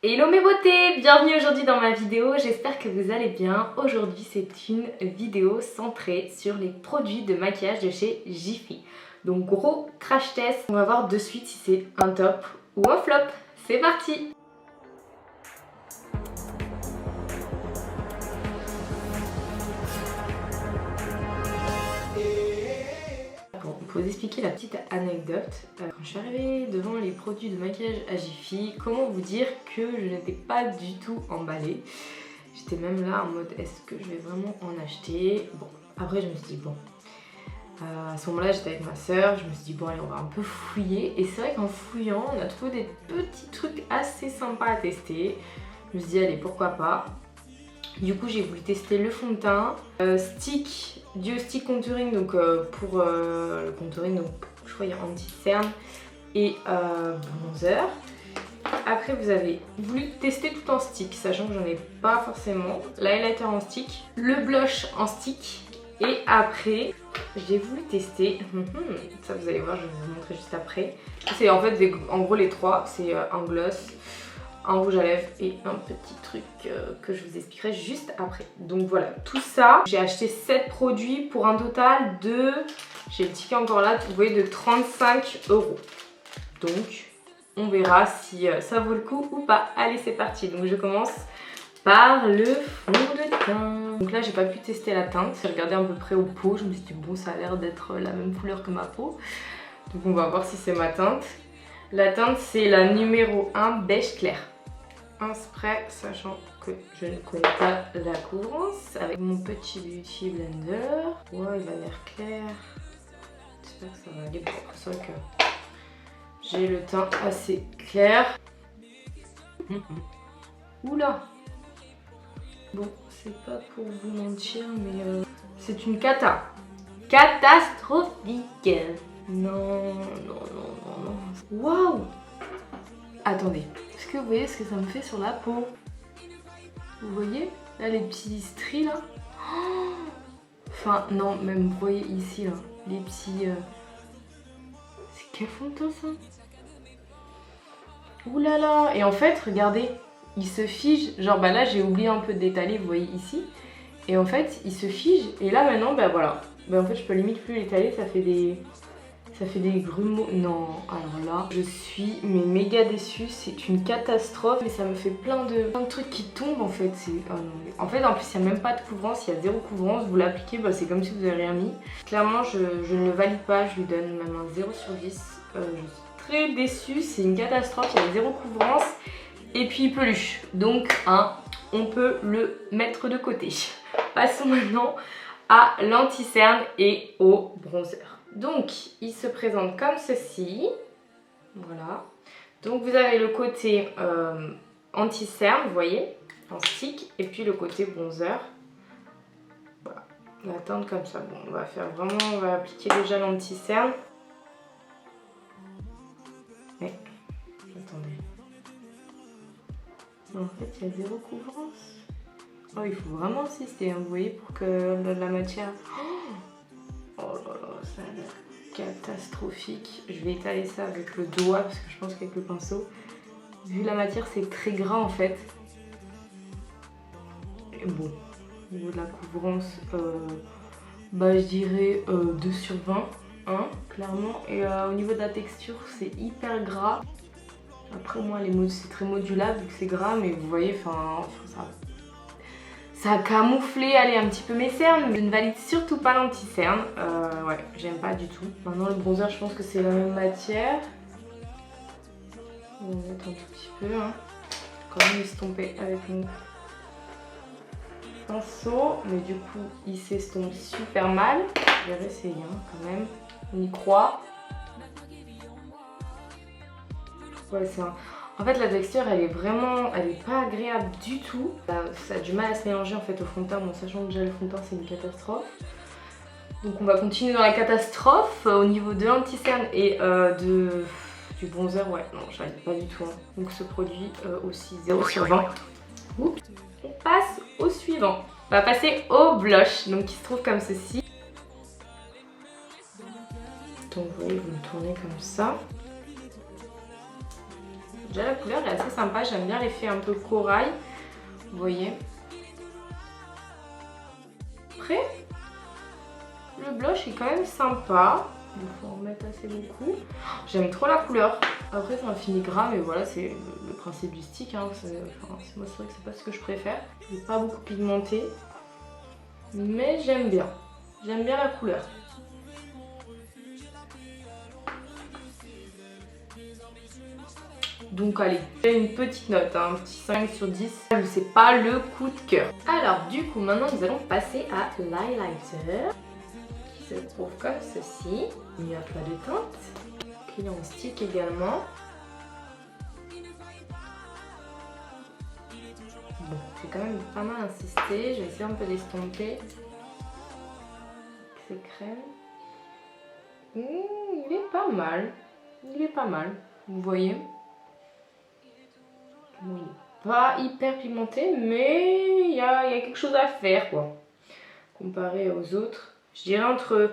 Hello mes beautés, bienvenue aujourd'hui dans ma vidéo, j'espère que vous allez bien. Aujourd'hui c'est une vidéo centrée sur les produits de maquillage de chez Jiffy. Donc gros crash test, on va voir de suite si c'est un top ou un flop. C'est parti! Pour vous expliquer la petite anecdote, quand je suis arrivée devant les produits de maquillage à Jiffy, comment vous dire que je n'étais pas du tout emballée. J'étais même là en mode est-ce que je vais vraiment en acheter. Bon, après je me suis dit bon, à ce moment là j'étais avec ma soeur, je me suis dit bon allez on va un peu fouiller. Et c'est vrai qu'en fouillant on a trouvé des petits trucs assez sympas à tester. Je me suis dit allez pourquoi pas. Du coup j'ai voulu tester le fond de teint, Duo Stick Contouring, donc pour le contouring, donc je crois il y a anti-cerne et bronzer. Après vous avez voulu tester tout en stick, sachant que j'en ai pas forcément. L'highlighter en stick, le blush en stick et après j'ai voulu tester, ça vous allez voir, je vais vous montrer juste après. C'est en fait en gros les trois, c'est un gloss, un rouge à lèvres et un petit truc que je vous expliquerai juste après. Donc voilà, tout ça, j'ai acheté 7 produits pour un total de, j'ai le ticket encore là, vous voyez, de 35 €. Donc on verra si ça vaut le coup ou pas. Allez c'est parti, donc je commence par le fond de teint. Donc là j'ai pas pu tester la teinte, j'ai regardé à peu près au pot, je me suis dit bon ça a l'air d'être la même couleur que ma peau. Donc on va voir si c'est ma teinte. La teinte c'est la numéro 1 beige clair. Un spray, sachant que je ne connais pas la couvrance, avec mon petit beauty blender. Ouais, il a l'air clair. J'espère que ça va aller. Bon, c'est vrai que j'ai le teint assez clair. Oula! Bon, c'est pas pour vous mentir, mais c'est une cata. Catastrophique! Non, non, non, non, non. Waouh! Attendez, est-ce que vous voyez ce que ça me fait sur la peau? Vous voyez? Là, les petits stries, là. Oh, enfin, non, même vous voyez ici, là. Les petits... C'est quel fond de teint, ça? Ouh là là! Et en fait, regardez, il se fige. Genre, bah là, j'ai oublié un peu de d'étaler, vous voyez ici. Et en fait, il se fige. Et là, maintenant, bah voilà. Bah en fait, je peux limite plus l'étaler, ça fait des... Ça fait des grumeaux. Non, alors là, je suis mais méga déçue. C'est une catastrophe. Mais ça me fait plein de trucs qui tombent en fait. Oh non. En fait, en plus, il n'y a même pas de couvrance. Il y a zéro couvrance. Vous l'appliquez, bah, c'est comme si vous n'avez rien mis. Clairement, je ne le valide pas. Je lui donne même un 0 sur 10. Je suis très déçue. C'est une catastrophe. Il y a zéro couvrance. Et puis, il peluche. Donc, on peut le mettre de côté. Passons maintenant à l'anti-cerne et au bronzer. Donc, il se présente comme ceci. Voilà. Donc, vous avez le côté anti-cerne, vous voyez, en stick. Et puis le côté bronzer. Voilà. La teinte comme ça. Bon, on va faire vraiment, on va appliquer déjà l'anti-cerne. Mais, attendez. En fait, il y a zéro couvrance. Oh, il faut vraiment insister, hein, vous voyez, pour que la matière... Oh là là, ça a l'air catastrophique. Je vais étaler ça avec le doigt parce que je pense qu'avec le pinceau, vu la matière, c'est très gras en fait. Et bon, au niveau de la couvrance, bah je dirais 2 sur 20, hein, clairement. Et au niveau de la texture, c'est hyper gras. Après moi, c'est très modulable vu que c'est gras, mais vous voyez, enfin ça a camouflé, allez, un petit peu mes cernes, mais je ne valide surtout pas l'anti-cerne. Ouais, j'aime pas du tout. Maintenant, le bronzer, je pense que c'est la même matière. On va mettre un tout petit peu, hein. Quand même estomper avec mon pinceau, mais du coup, il s'estompe super mal. Je vais essayer, hein, quand même. On y croit. Ouais, c'est un... En fait, la texture, elle est pas agréable du tout. Ça a du mal à se mélanger en fait au fond de teint. Bon, sachant que déjà le fond de teint, c'est une catastrophe. Donc on va continuer dans la catastrophe. Au niveau de l'anti-cerne et du bronzer, ouais, non, je valide pas du tout. Hein. Donc ce produit aussi 0 sur 20. Oups. On passe au suivant. On va passer au blush, donc qui se trouve comme ceci. Donc vous voyez, vous le tournez comme ça. Déjà la couleur est assez sympa, j'aime bien l'effet un peu corail. Vous voyez. Après, le blush est quand même sympa. Il faut en mettre assez beaucoup. J'aime trop la couleur. Après c'est un fini gras, mais voilà, c'est le principe du stick. Hein. Moi c'est vrai que c'est pas ce que je préfère. Il n'est pas beaucoup pigmenté. Mais j'aime bien. J'aime bien la couleur. Donc allez, une petite note, hein, un petit 5 sur 10. C'est pas le coup de cœur. Alors du coup, maintenant nous allons passer à l'highlighter. Qui se trouve comme ceci. Il n'y a pas de teinte. Il est en stick également. Bon, j'ai quand même pas mal insisté. Je vais essayer un peu d'estomper. C'est crème. Il est pas mal. Il est pas mal. Vous voyez? Bon, il n'est pas hyper pigmenté, mais il y a quelque chose à faire, quoi. Comparé aux autres. Je dirais entre...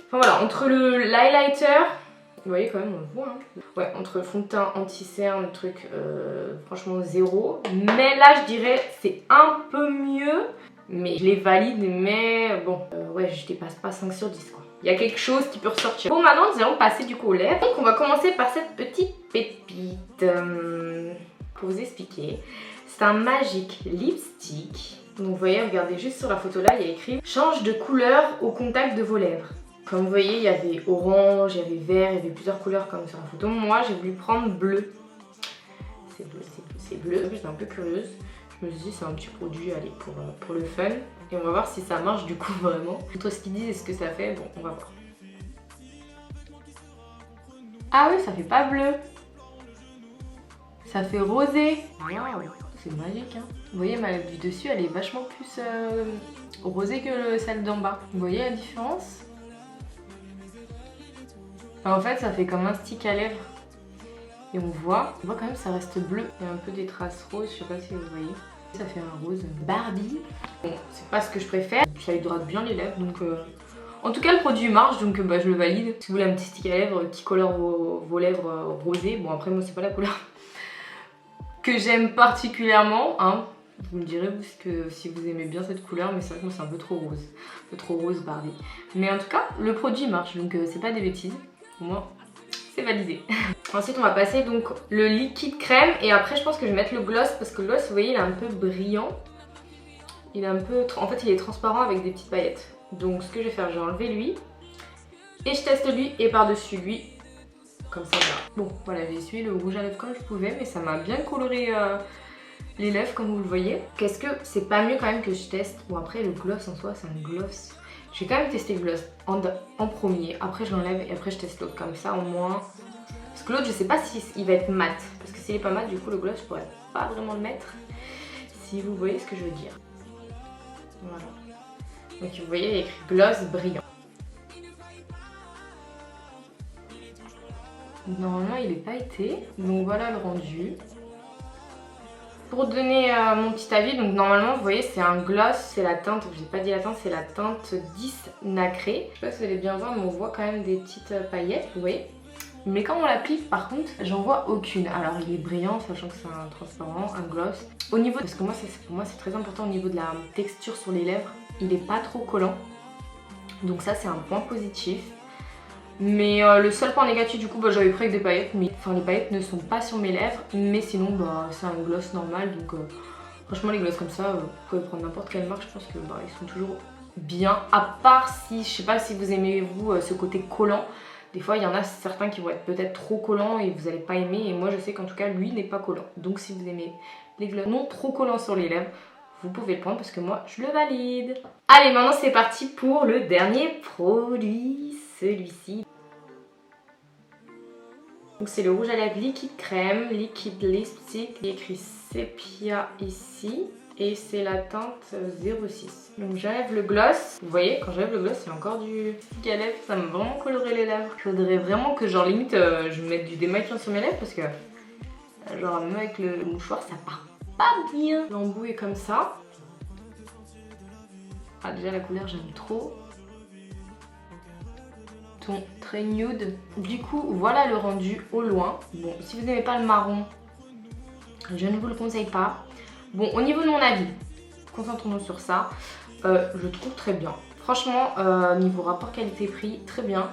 Enfin voilà, entre l'highlighter... Vous voyez quand même, on le voit. Hein. Ouais, entre fond de teint, anti-cerne, truc franchement zéro. Mais là, je dirais c'est un peu mieux. Mais je les valide, mais bon, ouais, je dépasse pas 5 sur 10 quoi. Il y a quelque chose qui peut ressortir. Bon, maintenant, nous allons passer du coup aux lèvres. Donc, on va commencer par cette petite pépite. Pour vous expliquer, c'est un Magic Lipstick. Donc, vous voyez, regardez juste sur la photo là, il y a écrit « Change de couleur au contact de vos lèvres ». Comme vous voyez, il y avait orange, il y avait vert, il y avait plusieurs couleurs comme sur la photo. Moi, j'ai voulu prendre bleu. C'est bleu. J'étais un peu curieuse. Je me suis dit, c'est un petit produit, allez, pour le fun. Et on va voir si ça marche du coup vraiment. Entre ce qu'ils disent et ce que ça fait, bon, on va voir. Ah oui, ça fait pas bleu. Ça fait rosé. Wow, c'est magique, hein. Vous voyez, ma lèvre du dessus, elle est vachement plus rosée que celle d'en bas. Vous voyez la différence? En fait, ça fait comme un stick à lèvres. Et on voit quand même ça reste bleu. Il y a un peu des traces roses, je sais pas si vous voyez. Ça fait un rose Barbie. Bon, c'est pas ce que je préfère. Ça hydrate bien les lèvres, donc... En tout cas, le produit marche, donc bah, je le valide. Si vous voulez un petit stick à lèvres qui colore vos lèvres rosées. Bon, après, moi, c'est pas la couleur que j'aime particulièrement, hein. Vous me direz si vous aimez bien cette couleur, mais c'est vrai que moi, c'est un peu trop rose. Un peu trop rose Barbie. Mais en tout cas, le produit marche, donc c'est pas des bêtises. Pour moi, c'est validé. Ensuite, on va passer donc le liquide crème et après, je pense que je vais mettre le gloss parce que le gloss, vous voyez, il est un peu brillant. Il est un peu... En fait, il est transparent avec des petites paillettes. Donc, ce que je vais faire, je vais enlever lui et je teste lui et par-dessus lui. Comme ça, voilà. Bon, voilà, j'ai essuyé le rouge à lèvres comme je pouvais, mais ça m'a bien coloré les lèvres, comme vous le voyez. Qu'est-ce que c'est pas mieux quand même que je teste? Bon, après, le gloss en soi, c'est un gloss. Je vais quand même tester le gloss en premier, après je l'enlève et après je teste l'autre comme ça au moins. Parce que l'autre je sais pas s'il va être mat, parce que s'il est pas mat du coup le gloss je pourrais pas vraiment le mettre. Si vous voyez ce que je veux dire. Voilà. Donc vous voyez il y a écrit gloss brillant. Normalement il est pailleté, donc voilà le rendu. Pour donner mon petit avis, donc normalement vous voyez c'est un gloss, c'est la teinte, je n'ai pas dit la teinte, c'est la teinte 10 nacré. Je sais pas si vous allez bien voir mais on voit quand même des petites paillettes, vous voyez. Mais quand on l'applique par contre, j'en vois aucune. Alors il est brillant, sachant que c'est un transparent, un gloss. Au niveau, parce que pour moi c'est très important au niveau de la texture sur les lèvres, il n'est pas trop collant. Donc ça c'est un point positif. Mais le seul point négatif du coup, bah, j'avais pris avec des paillettes, mais enfin les paillettes ne sont pas sur mes lèvres, mais sinon bah, c'est un gloss normal, donc franchement les gloss comme ça, vous pouvez prendre n'importe quelle marque, je pense que bah, ils sont toujours bien, à part si, je sais pas si vous aimez vous ce côté collant, des fois il y en a certains qui vont être peut-être trop collants et vous n'allez pas aimer, et moi je sais qu'en tout cas lui n'est pas collant, donc si vous aimez les gloss non trop collants sur les lèvres, vous pouvez le prendre parce que moi je le valide. Allez maintenant c'est parti pour le dernier produit, celui-ci. Donc c'est le rouge à lèvres liquide crème, liquide lipstick, il y a écrit Sepia ici et c'est la teinte 06. Donc j'enlève le gloss, vous voyez quand j'enlève le gloss il y a encore du stick à lèvres, ça m'a vraiment coloré les lèvres. Il faudrait vraiment que genre limite je mette du démaquillant sur mes lèvres parce que genre même avec le mouchoir ça part pas bien. L'embout est comme ça. Ah déjà la couleur j'aime trop. Très nude. Du coup voilà le rendu au loin. Bon si vous n'aimez pas le marron, je ne vous le conseille pas. Bon, au niveau de mon avis, concentrons-nous sur ça. Je trouve très bien. Franchement, niveau rapport qualité-prix, très bien.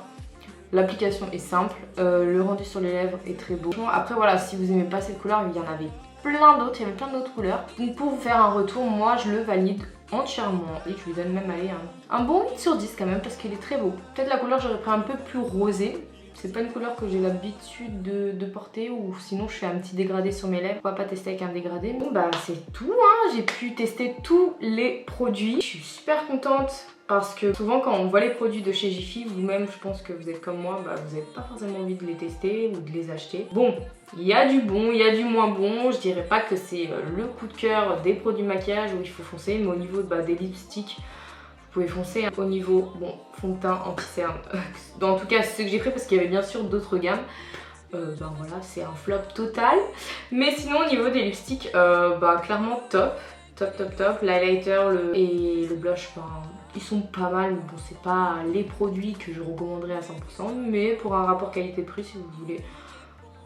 L'application est simple, le rendu sur les lèvres est très beau. Après voilà, si vous n'aimez pas cette couleur, il y en avait plein d'autres, il y avait plein d'autres couleurs. Donc pour vous faire un retour, moi je le valide entièrement. Et je lui donne même allez, un bon 8 sur 10 quand même parce qu'il est très beau. Peut-être la couleur j'aurais pris un peu plus rosé. C'est pas une couleur que j'ai l'habitude de porter, ou sinon je fais un petit dégradé sur mes lèvres. Pourquoi pas tester avec un dégradé? Bon bah c'est tout hein. J'ai pu tester tous les produits. Je suis super contente parce que souvent quand on voit les produits de chez Jiffy, vous-même je pense que vous êtes comme moi, bah, vous n'avez pas forcément envie de les tester ou de les acheter. Bon, il y a du bon, il y a du moins bon. Je dirais pas que c'est le coup de cœur des produits maquillage où il faut foncer, mais au niveau des lipsticks, vous pouvez foncer. Au niveau, bon, fond de teint, anti-cerne, en tout cas c'est ce que j'ai pris parce qu'il y avait bien sûr d'autres gammes. Ben voilà, c'est un flop total. Mais sinon au niveau des lipsticks, clairement top. Top. L'highlighter et le blush, ils sont pas mal. Mais bon, c'est pas les produits que je recommanderais à 100%. Mais pour un rapport qualité-prix, si vous voulez,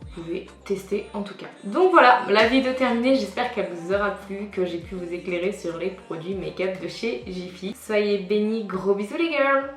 vous pouvez tester en tout cas. Donc voilà, la vidéo terminée, j'espère qu'elle vous aura plu, que j'ai pu vous éclairer sur les produits make-up de chez Jiffy. Soyez bénis, gros bisous les girls!